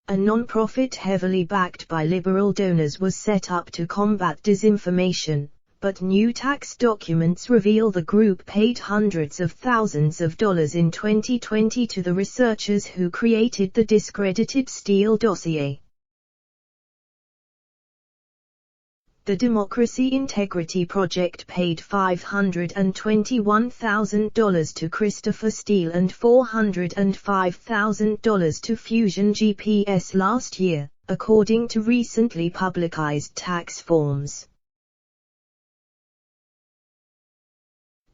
a non-profit heavily backed by liberal donors, was set up to combat disinformation, but new tax documents reveal the group paid hundreds of thousands of dollars in 2020 to the researchers who created the discredited Steele dossier. The Democracy Integrity Project paid $521,000 to Christopher Steele and $405,000 to Fusion GPS last year, according to recently publicized tax forms.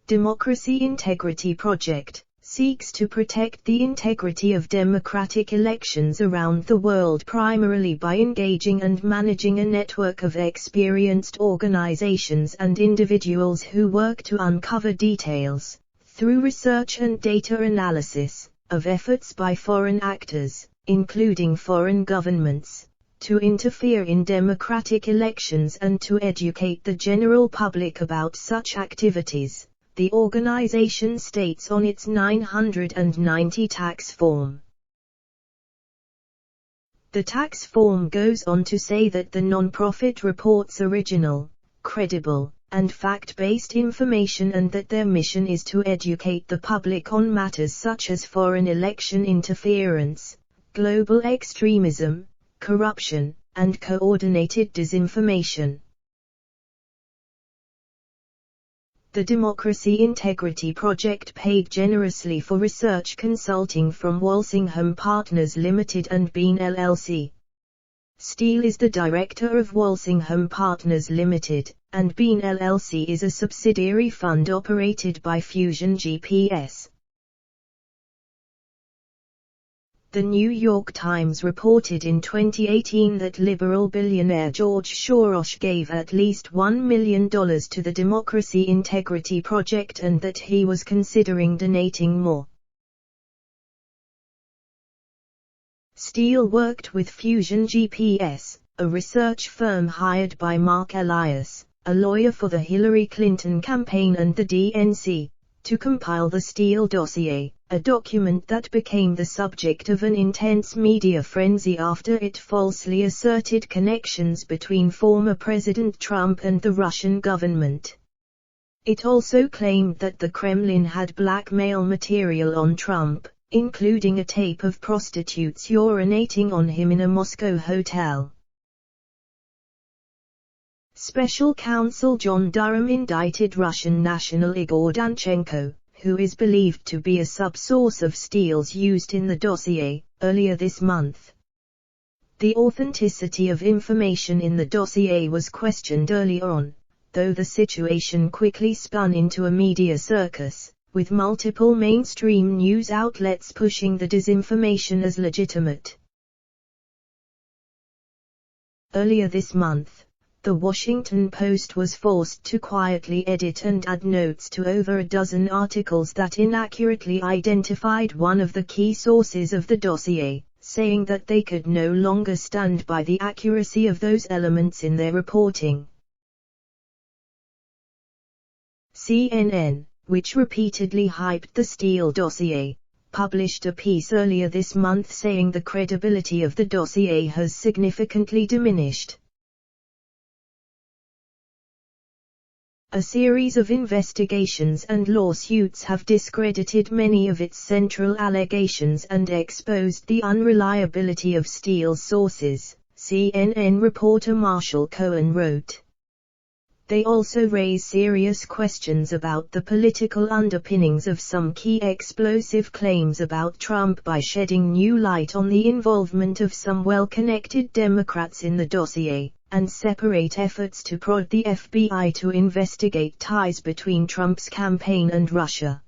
Democracy Integrity Project seeks to protect the integrity of democratic elections around the world primarily by engaging and managing a network of experienced organizations and individuals who work to uncover details, through research and data analysis, of efforts by foreign actors, including foreign governments, to interfere in democratic elections and to educate the general public about such activities, the organization states on its 990 tax form. The tax form goes on to say that the nonprofit reports original, credible, and fact-based information and that their mission is to educate the public on matters such as foreign election interference, global extremism, corruption, and coordinated disinformation. The Democracy Integrity Project paid generously for research consulting from Walsingham Partners Limited and Bean LLC. Steele is the director of Walsingham Partners Limited, and Bean LLC is a subsidiary fund operated by Fusion GPS. The New York Times reported in 2018 that liberal billionaire George Soros gave at least $1 million to the Democracy Integrity Project and that he was considering donating more. Steele worked with Fusion GPS, a research firm hired by Mark Elias, a lawyer for the Hillary Clinton campaign and the DNC, to compile the Steele dossier, a document that became the subject of an intense media frenzy after it falsely asserted connections between former President Trump and the Russian government. It also claimed that the Kremlin had blackmail material on Trump, including a tape of prostitutes urinating on him in a Moscow hotel. Special counsel John Durham indicted Russian national Igor Danchenko, who is believed to be a sub-source of Steele's used in the dossier, earlier this month. The authenticity of information in the dossier was questioned early on, though the situation quickly spun into a media circus, with multiple mainstream news outlets pushing the disinformation as legitimate. Earlier this month, The Washington Post was forced to quietly edit and add notes to over a dozen articles that inaccurately identified one of the key sources of the dossier, saying that they could no longer stand by the accuracy of those elements in their reporting. CNN, which repeatedly hyped the Steele dossier, published a piece earlier this month saying the credibility of the dossier has significantly diminished. A series of investigations and lawsuits have discredited many of its central allegations and exposed the unreliability of Steele's sources, CNN reporter Marshall Cohen wrote. They also raise serious questions about the political underpinnings of some key explosive claims about Trump by shedding new light on the involvement of some well-connected Democrats in the dossier, and separate efforts to prod the FBI to investigate ties between Trump's campaign and Russia.